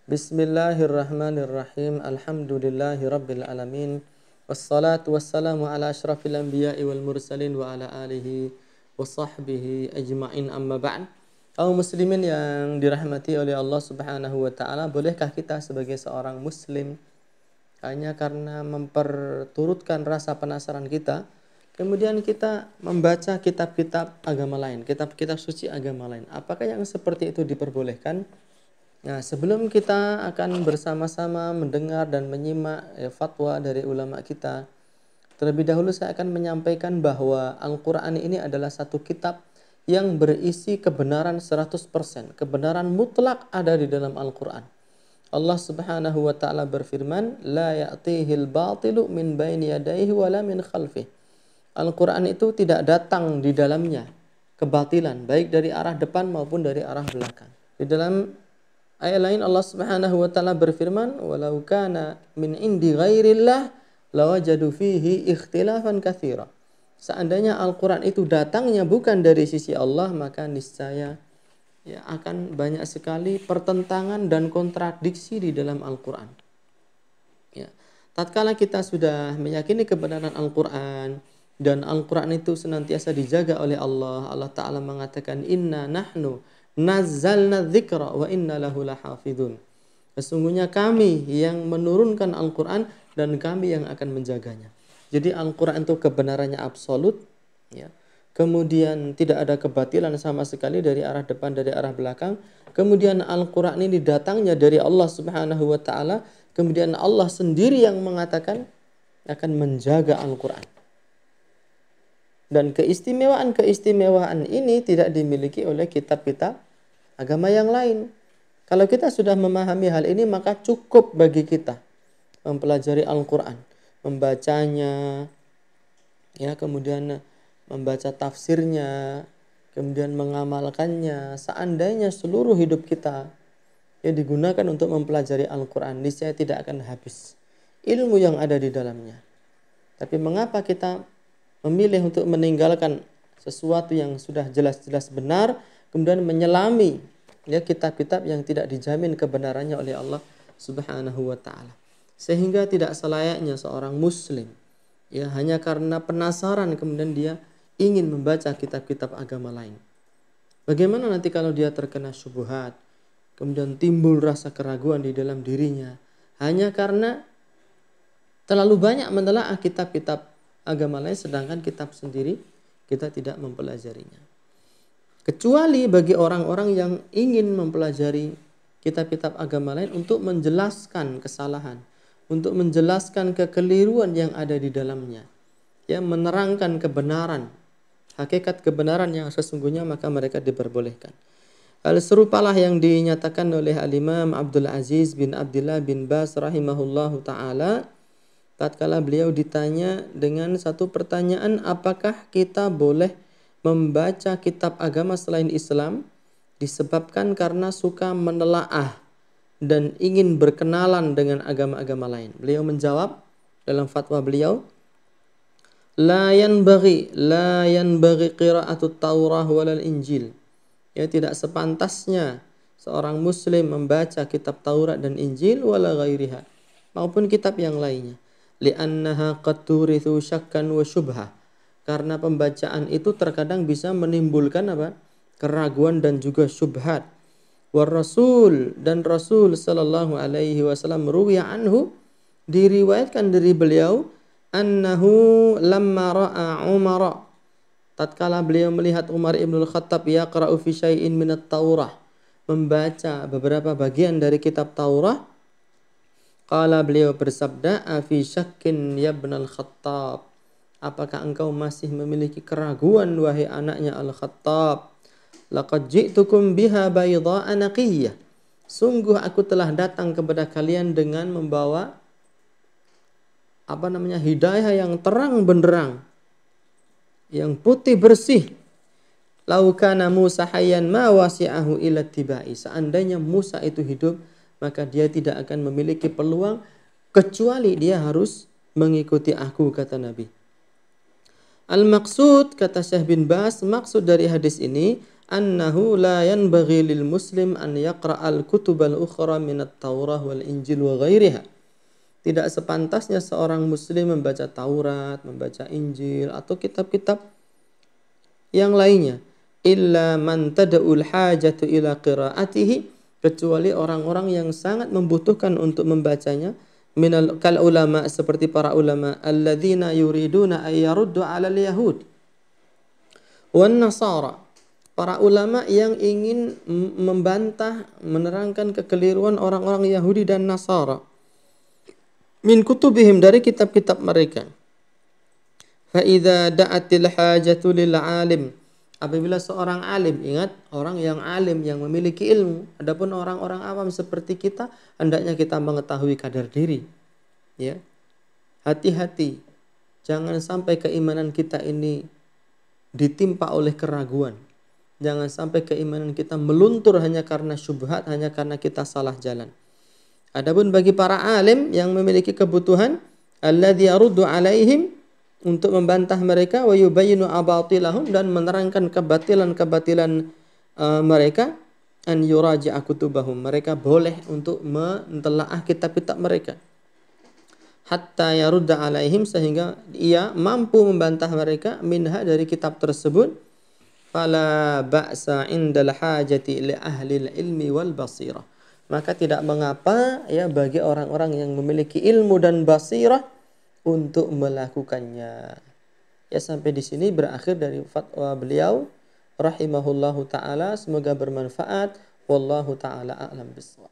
Bismillahirrahmanirrahim. Alhamdulillahirabbil alamin. Wassalatu wassalamu ala asyrafil anbiya'i wal mursalin wa ala alihi wa sahbihi ajma'in, amma ba'd. Kaum muslimin yang dirahmati oleh Allah Subhanahu wa taala, bolehkah kita sebagai seorang muslim hanya karena memperturutkan rasa penasaran kita, kemudian kita membaca kitab-kitab agama lain, kitab-kitab suci agama lain? Apakah yang seperti itu diperbolehkan? Nah, sebelum kita akan bersama-sama mendengar dan menyimak fatwa dari ulama kita, terlebih dahulu saya akan menyampaikan bahwa Al-Quran ini adalah satu kitab yang berisi kebenaran 100%. Kebenaran mutlak ada di dalam Al-Quran. Allah Subhanahu wa taala berfirman, "La ya'tihil batilu min baini yadayhi wala min khalfih." Al-Quran itu tidak datang di dalamnya kebatilan, baik dari arah depan maupun dari arah belakang. Di dalam ayat lain Allah Subhanahu wa taala berfirman, "Walau kana min indi ghairillah lawajadu fihi ikhtilafan katsira." Seandainya Al-Qur'an itu datangnya bukan dari sisi Allah, maka niscaya akan banyak sekali pertentangan dan kontradiksi di dalam Al-Qur'an. Ya. Tatkala kita sudah meyakini kebenaran Al-Qur'an dan Al-Qur'an itu senantiasa dijaga oleh Allah, Allah Ta'ala mengatakan, "Inna nahnu nazzalna dzikra wa inna lahu lahafidun." Sesungguhnya kami yang menurunkan Al-Qur'an dan kami yang akan menjaganya. Jadi Al-Qur'an itu kebenarannya absolut, ya. Kemudian tidak ada kebatilan sama sekali dari arah depan, dari arah belakang. Kemudian Al-Qur'an ini datangnya dari Allah Subhanahu wa taala, kemudian Allah sendiri yang mengatakan akan menjaga Al-Qur'an. Dan keistimewaan-keistimewaan ini tidak dimiliki oleh kitab-kitab agama yang lain. Kalau kita sudah memahami hal ini, maka cukup bagi kita mempelajari Al-Quran, membacanya, ya, kemudian membaca tafsirnya, kemudian mengamalkannya. Seandainya seluruh hidup kita digunakan untuk mempelajari Al-Quran, niscaya tidak akan habis ilmu yang ada di dalamnya. Tapi mengapa kita memilih untuk meninggalkan sesuatu yang sudah jelas-jelas benar, kemudian menyelami kitab-kitab yang tidak dijamin kebenarannya oleh Allah Subhanahu wa taala. Sehingga tidak selayaknya seorang muslim hanya karena penasaran kemudian dia ingin membaca kitab-kitab agama lain. Bagaimana nanti kalau dia terkena syubhat, kemudian timbul rasa keraguan di dalam dirinya hanya karena terlalu banyak menelaah kitab-kitab agama lain, sedangkan kitab sendiri kita tidak mempelajarinya. Kecuali bagi orang-orang yang ingin mempelajari kitab-kitab agama lain untuk menjelaskan kesalahan, untuk menjelaskan kekeliruan yang ada di dalamnya, menerangkan kebenaran, hakikat kebenaran yang sesungguhnya, maka mereka diperbolehkan. Hal serupalah yang dinyatakan oleh Al-Imam Abdul Aziz bin Abdullah bin Baz rahimahullahu ta'ala tatkala beliau ditanya dengan satu pertanyaan, apakah kita boleh membaca kitab agama selain Islam disebabkan karena suka menelaah dan ingin berkenalan dengan agama-agama lain. Beliau menjawab dalam fatwa beliau, La yanbaghi qira'atut Taurah walal Injil. Tidak sepantasnya seorang muslim membaca kitab Taurat dan Injil wala ghairiha, maupun kitab yang lainnya. Li'annaha qad turithu syakkan wa syubhah. Karena pembacaan itu terkadang bisa menimbulkan keraguan dan juga syubhat. War Rasul, dan Rasul sallallahu alaihi wasallam ruwiya anhu, diriwayatkan dari beliau, annahu lamma ra'a Umar, tatkala beliau melihat Umar ibn al-Khattab yaqra'u fi syai'in minat Taurah, membaca beberapa bagian dari kitab Taurah, qala, beliau bersabda, afi syakkin ya ibn al-Khattab, apakah engkau masih memiliki keraguan wahai anaknya al-Khattab? Laqad ji'tukum biha bayda'a naqiyyah, sungguh aku telah datang kepada kalian dengan membawa hidayah yang terang benderang, yang putih bersih. Lau kana Musa hayyan ma wasi'ahu illa tibai, seandainya Musa itu hidup, maka dia tidak akan memiliki peluang kecuali dia harus mengikuti aku, kata Nabi. Al-maqsud, kata Syekh bin Baz, maksud dari hadis ini annahu la yanbaghi lil muslim an yaqra'al kutubal ukhra min at-Taurah wal Injil wa ghairiha. Tidak sepantasnya seorang muslim membaca Taurat, membaca Injil atau kitab-kitab yang lainnya, illa man tad'ul hajatu ila qiraatihi, kecuali orang-orang yang sangat membutuhkan untuk membacanya, minal kal ulama, seperti para ulama alladzina yuriduna ay yaruddu 'alal yahud wan nasara, para ulama yang ingin membantah, menerangkan kekeliruan orang-orang Yahudi dan Nasara, min kutubihim, dari kitab-kitab mereka. Fa idza da'atil hajatu lil alim, apabila seorang alim, ingat orang yang alim yang memiliki ilmu, adapun orang-orang awam seperti kita hendaknya kita mengetahui kadar diri, ya. Hati-hati jangan sampai keimanan kita ini ditimpa oleh keraguan. Jangan sampai keimanan kita meluntur hanya karena syubhat, hanya karena kita salah jalan. Adapun bagi para alim yang memiliki kebutuhan, alladzi yaruddu alaihim, untuk membantah mereka, wa yubayyinu abatilahum, dan menerangkan kebatilan-kebatilan mereka, an yuraji'a kutubahum, mereka boleh untuk mentelaah kitab-kitab mereka. Hatta yarudda alaihim, sehingga ia mampu membantah mereka, minha, dari kitab tersebut. Fala ba'sa indal hajati li ahlil ilmi wal basirah, maka tidak mengapa ya bagi orang-orang yang memiliki ilmu dan basirah untuk melakukannya. Ya, sampai di sini berakhir dari fatwa beliau rahimahullahu taala, semoga bermanfaat. Wallahu taala a'lam bishawab.